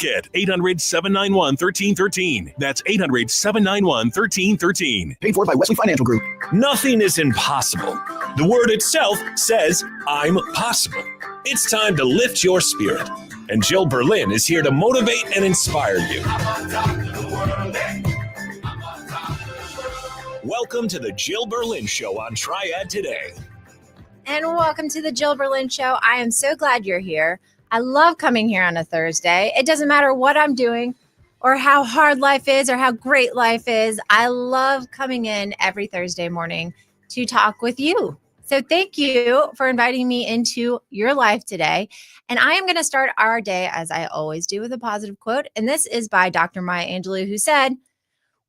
Kit. 800-791-1313. That's 800-791-1313. Paid for by Wesley Financial Group. Nothing is impossible. The word itself says, I'm possible. It's time to lift your spirit. And Jill Berlin is here to motivate and inspire you. Welcome to the Jill Berlin Show on Triad Today. And welcome to the Jill Berlin Show. I am so glad you're here. I love coming here on a Thursday. It doesn't matter what I'm doing or how hard life is or how great life is. I love coming in every Thursday morning to talk with you. So thank you for inviting me into your life today. And I am going to start our day, as I always do, with a positive quote. And this is by Dr. Maya Angelou, who said,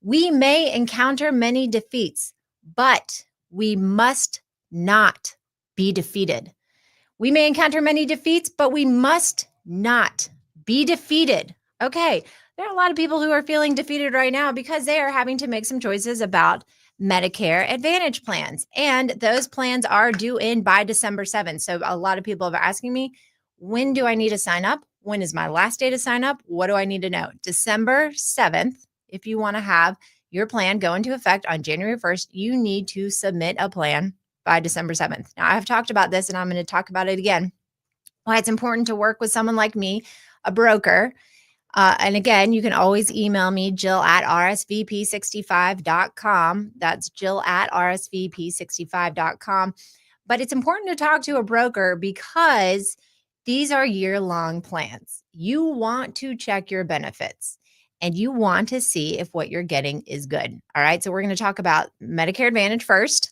"We may encounter many defeats, but we must not be defeated." We may encounter many defeats, but we must not be defeated. Okay, there are a lot of people who are feeling defeated right now because they are having to make some choices about Medicare Advantage plans. And those plans are due in by December 7th. So a lot of people are asking me, when do I need to sign up? When is my last day to sign up? What do I need to know? December 7th, if you want to have your plan go into effect on January 1st, you need to submit a plan by December 7th. Now, I've talked about this and I'm going to talk about it again. Why it's important to work with someone like me, a broker. And again, you can always email me, jill@rsvp65.com. That's jill@rsvp65.com. But it's important to talk to a broker because these are year-long plans. You want to check your benefits and you want to see if what you're getting is good. All right. So we're going to talk about Medicare Advantage first.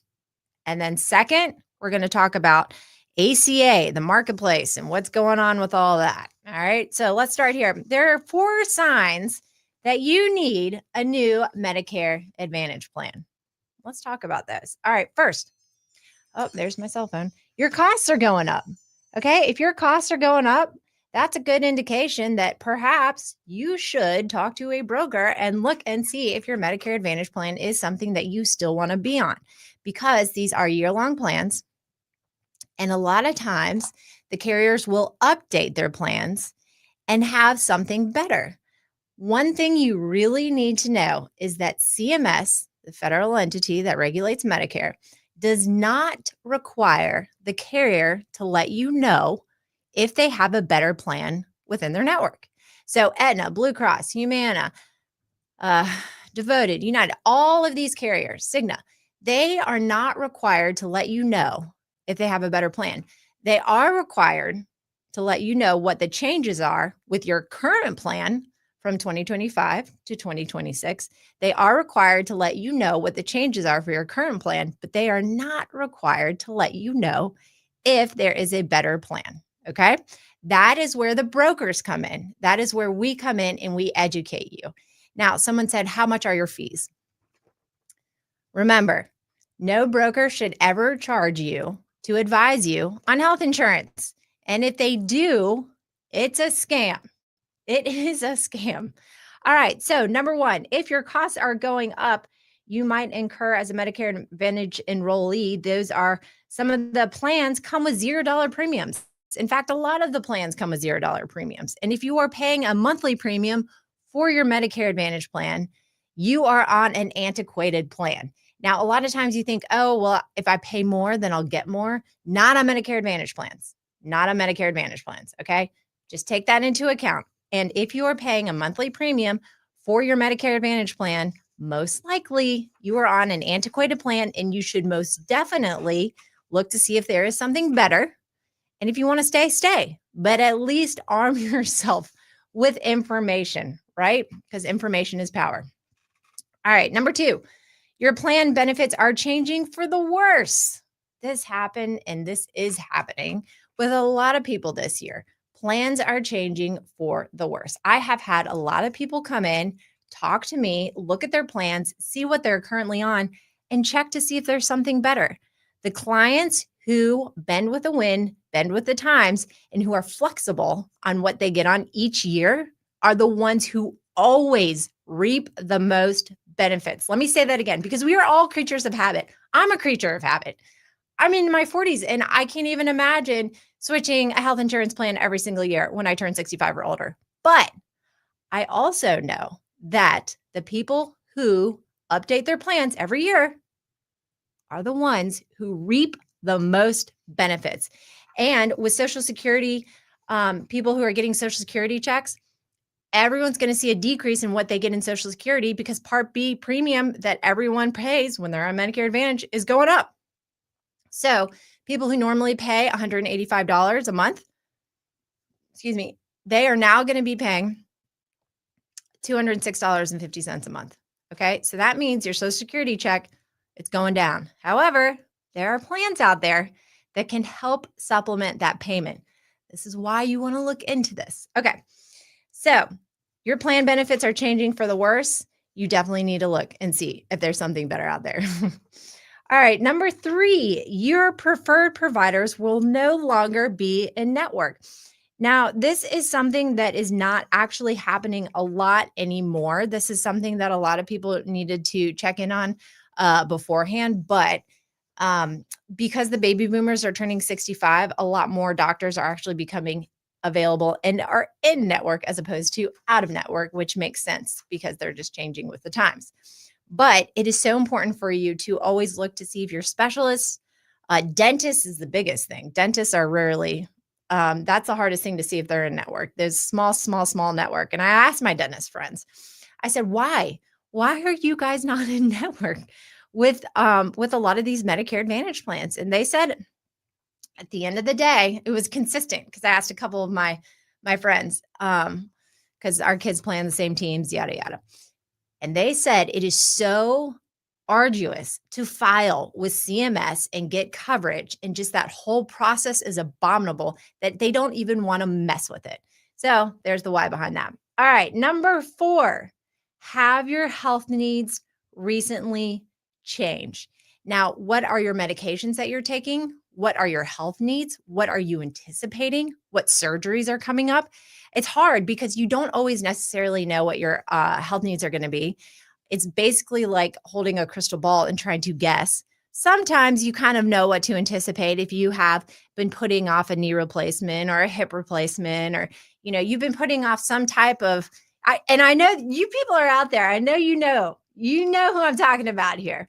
And then second, we're going to talk about ACA, the marketplace, and what's going on with all that. All right. So let's start here. There are 4 signs that you need a new Medicare Advantage plan. Let's talk about those. All right. First, oh, there's my cell phone. Your costs are going up. Okay. If your costs are going up, that's a good indication that perhaps you should talk to a broker and look and see if your Medicare Advantage plan is something that you still want to be on, because these are year-long plans. And a lot of times the carriers will update their plans and have something better. One thing you really need to know is that CMS, the federal entity that regulates Medicare, does not require the carrier to let you know if they have a better plan within their network. So Aetna, Blue Cross, Humana, Devoted, United, all of these carriers, Cigna, they are not required to let you know if they have a better plan. They are required to let you know what the changes are with your current plan from 2025 to 2026. They are required to let you know what the changes are for your current plan, but they are not required to let you know if there is a better plan. Okay. That is where the brokers come in. That is where we come in and we educate you. Now, someone said, how much are your fees? Remember, no broker should ever charge you to advise you on health insurance. And if they do, it's a scam. It is a scam. All right. So number 1, if your costs are going up, you might incur as a Medicare Advantage enrollee. Those are some of the plans come with $0 premiums. In fact, a lot of the plans come with $0 premiums. And if you are paying a monthly premium for your Medicare Advantage plan, you are on an antiquated plan. Now, a lot of times you think, oh, well, if I pay more, then I'll get more. Not on Medicare Advantage plans. Not on Medicare Advantage plans. Okay. Just take that into account. And if you are paying a monthly premium for your Medicare Advantage plan, most likely you are on an antiquated plan and you should most definitely look to see if there is something better. And if you want to stay, stay, but at least arm yourself with information, right? Because information is power. All right. Number 2, your plan benefits are changing for the worse. This happened and this is happening with a lot of people this year. Plans are changing for the worse. I have had a lot of people come in, talk to me, look at their plans, see what they're currently on, and check to see if there's something better. The clients who bend with the wind, bend with the times, and who are flexible on what they get on each year are the ones who always reap the most benefits. Let me say that again, because we are all creatures of habit. I'm a creature of habit. I'm in my 40s and I can't even imagine switching a health insurance plan every single year when I turn 65 or older. But I also know that the people who update their plans every year are the ones who reap the most benefits. And with Social Security, people who are getting Social Security checks, everyone's going to see a decrease in what they get in Social Security because Part B premium that everyone pays when they're on Medicare Advantage is going up. So people who normally pay $185 a month, they are now going to be paying $206.50 a month. Okay. So that means your Social Security check, it's going down. However, there are plans out there that can help supplement that payment. This is why you want to look into this. Okay. So your plan benefits are changing for the worse. You definitely need to look and see if there's something better out there. All right. Number 3, your preferred providers will no longer be in network. Now, this is something that is not actually happening a lot anymore. This is something that a lot of people needed to check in on beforehand. But because the baby boomers are turning 65, a lot more doctors are actually becoming available and are in network as opposed to out of network, which makes sense because they're just changing with the times. But it is so important for you to always look to see if your specialist, dentist is the biggest thing. Dentists are rarely, that's the hardest thing to see if they're in network. There's small network. And I asked my dentist friends, I said, why? Why are you guys not in network with a lot of these Medicare Advantage plans? And they said, at the end of the day, it was consistent because I asked a couple of my friends, because our kids play on the same teams, yada, yada. And they said it is so arduous to file with CMS and get coverage. And just that whole process is abominable that they don't even want to mess with it. So there's the why behind that. All right. Number 4, have your health needs recently changed? Now, what are your medications that you're taking? What are your health needs? What are you anticipating? What surgeries are coming up? It's hard because you don't always necessarily know what your health needs are going to be. It's basically like holding a crystal ball and trying to guess. Sometimes you kind of know what to anticipate if you have been putting off a knee replacement or a hip replacement, or, you've been putting off some type of, and I know you people are out there. I know you know who I'm talking about here.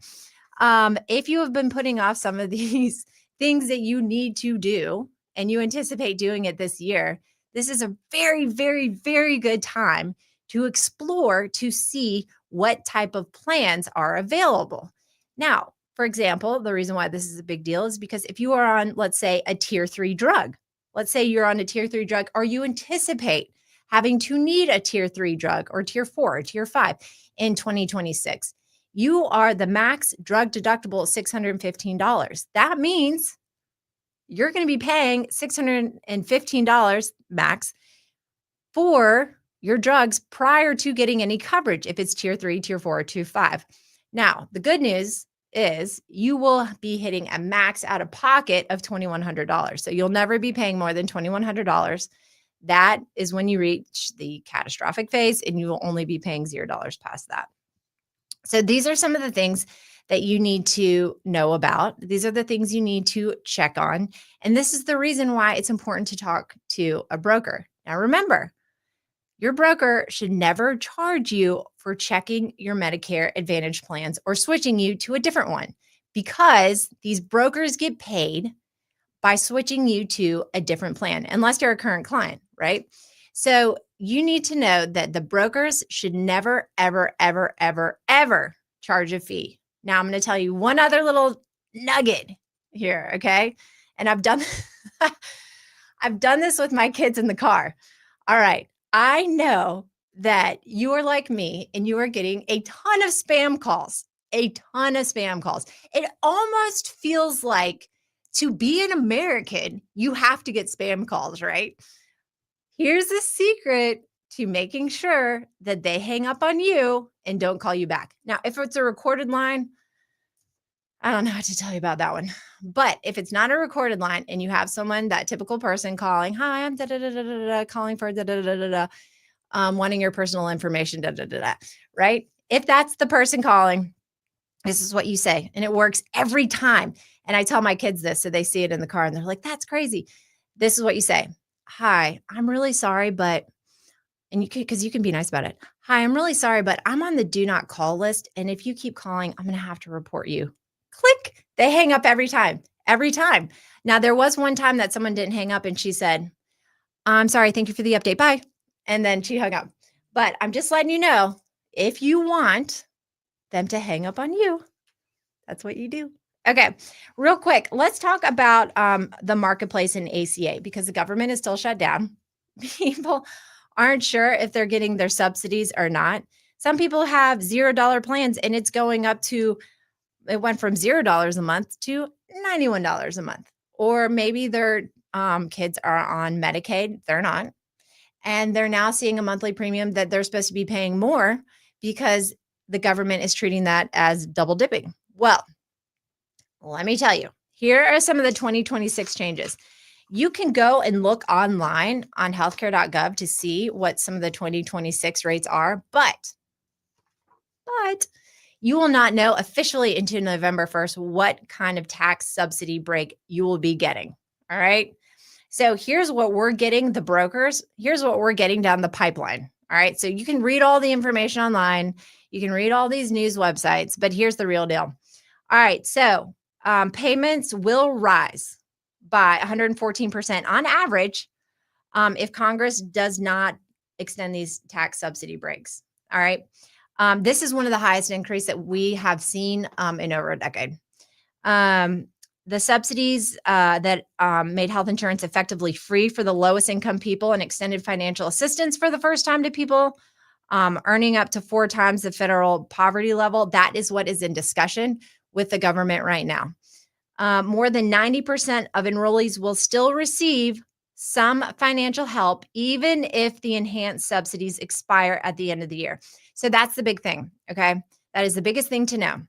If you have been putting off some of these things that you need to do and you anticipate doing it this year, this is a very, very, very good time to explore to see what type of plans are available. Now, for example, the reason why this is a big deal is because if you are on, let's say, a tier 3 drug, let's say you're on a tier 3 drug, or you anticipate having to need a tier 3 drug or tier 4 or tier 5 in 2026, you are the max drug deductible $615. That means you're going to be paying $615 max for your drugs prior to getting any coverage if it's tier 3, tier 4, or tier 5. Now, the good news is you will be hitting a max out of pocket of $2,100. So you'll never be paying more than $2,100. That is when you reach the catastrophic phase, and you will only be paying $0 past that. So these are some of the things that you need to know about. These are the things you need to check on. And this is the reason why it's important to talk to a broker. Now, remember, your broker should never charge you for checking your Medicare Advantage plans or switching you to a different one, because these brokers get paid by switching you to a different plan, unless you're a current client, right? So you need to know that the brokers should never, ever, ever, ever, ever charge a fee. Now, I'm going to tell you one other little nugget here, okay? And I've done this with my kids in the car. All right. I know that you are like me and you are getting a ton of spam calls, It almost feels like, to be an American, you have to get spam calls, right? Here's the secret to making sure that they hang up on you and don't call you back. Now, if it's a recorded line, I don't know what to tell you about that one. But if it's not a recorded line and you have someone, that typical person calling, hi, I'm calling for wanting your personal information, right? If that's the person calling, this is what you say. And it works every time. And I tell my kids this, so they see it in the car and they're like, that's crazy. This is what you say. Hi, I'm really sorry, but and because you can be nice about it. Hi, I'm really sorry, but I'm on the do not call list. And if you keep calling, I'm going to have to report you. Click. They hang up every time, every time. Now, there was one time that someone didn't hang up and she said, I'm sorry. Thank you for the update. Bye. And then she hung up. But I'm just letting you know, if you want them to hang up on you, that's what you do. Okay, real quick, let's talk about the marketplace in ACA because the government is still shut down. People aren't sure if they're getting their subsidies or not. Some people have $0 plans and it's going up to, it went from $0 a month to $91 a month. Or maybe their kids are on Medicaid, they're not. And they're now seeing a monthly premium that they're supposed to be paying more because the government is treating that as double dipping. Well, let me tell you, here are some of the 2026 changes. You can go and look online on healthcare.gov to see what some of the 2026 rates are, but you will not know officially until November 1st what kind of tax subsidy break you will be getting. All right. So here's what we're getting, the brokers. Here's what we're getting down the pipeline. All right. So you can read all the information online. You can read all these news websites, but here's the real deal. All right. So payments will rise by 114% on average if Congress does not extend these tax subsidy breaks. All right. This is one of the highest increase that we have seen in over a decade. The subsidies that made health insurance effectively free for the lowest income people and extended financial assistance for the first time to people earning up to 4 times the federal poverty level. That is what is in discussion with the government right now. More than 90% of enrollees will still receive some financial help, even if the enhanced subsidies expire at the end of the year. So that's the big thing, okay? That is the biggest thing to know.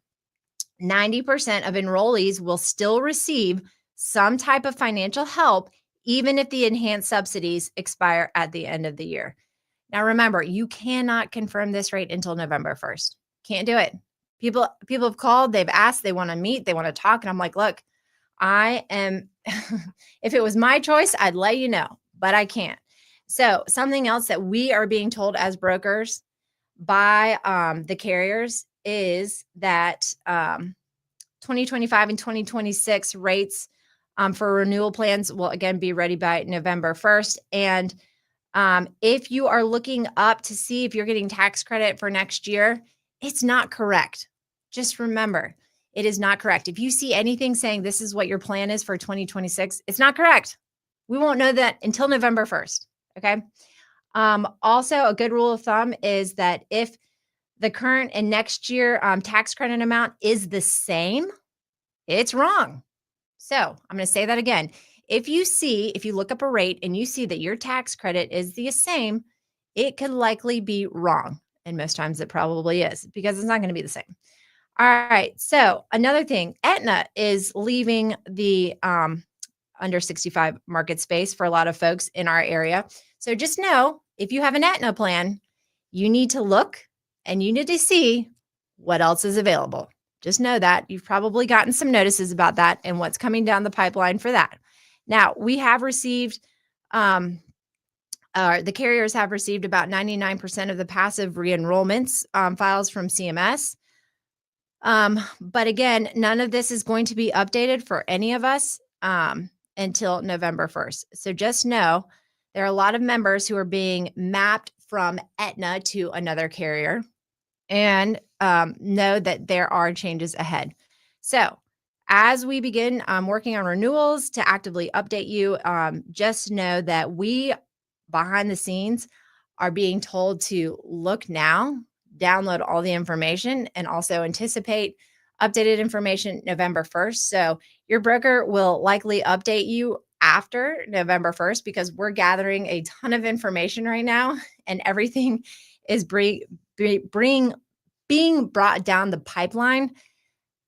90% of enrollees will still receive some type of financial help, even if the enhanced subsidies expire at the end of the year. Now, remember, you cannot confirm this rate until November 1st. Can't do it. People have called, they've asked, they want to meet, they want to talk. And I'm like, look, I am, if it was my choice, I'd let you know, but I can't. So something else that we are being told as brokers by the carriers is that 2025 and 2026 rates for renewal plans will again be ready by November 1st. And if you are looking up to see if you're getting tax credit for next year, it's not correct. Just remember, it is not correct. If you see anything saying this is what your plan is for 2026, it's not correct. We won't know that until November 1st. Okay. Also, a good rule of thumb is that if the current and next year tax credit amount is the same, it's wrong. So I'm going to say that again. If you look up a rate and you see that your tax credit is the same, it could likely be wrong. And most times it probably is because it's not going to be the same. All right. So another thing, Aetna is leaving the under 65 market space for a lot of folks in our area. So just know if you have an Aetna plan, you need to look and you need to see what else is available. Just know that you've probably gotten some notices about that and what's coming down the pipeline for that. Now, we have received, the carriers have received about 99% of the passive re-enrollments files from CMS. But again, none of this is going to be updated for any of us until November 1st. So just know there are a lot of members who are being mapped from Aetna to another carrier, and know that there are changes ahead. So as we begin working on renewals to actively update you, just know that we behind the scenes are being told to look now, download all the information, and also anticipate updated information November 1st. So your broker will likely update you after November 1st because we're gathering a ton of information right now and everything is being brought down the pipeline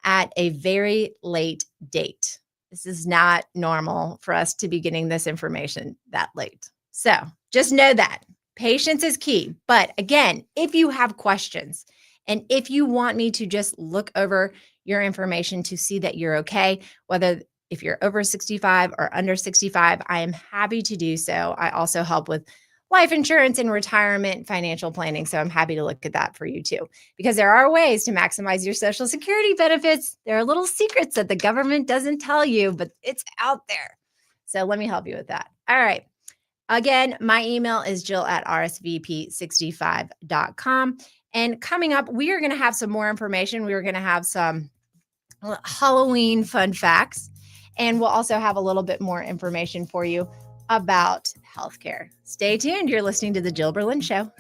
at a very late date. This is not normal for us to be getting this information that late. So just know that patience is key. But again, if you have questions and if you want me to just look over your information to see that you're okay, whether if you're over 65 or under 65, I am happy to do so. I also help with life insurance and retirement financial planning. So I'm happy to look at that for you too, because there are ways to maximize your Social Security benefits. There are little secrets that the government doesn't tell you, but it's out there. So let me help you with that. All right. Again, my email is jill@rsvp65.com. And coming up, we are going to have some more information. We are going to have some Halloween fun facts, and we'll also have a little bit more information for you about healthcare. Stay tuned. You're listening to The Jill Berlin Show.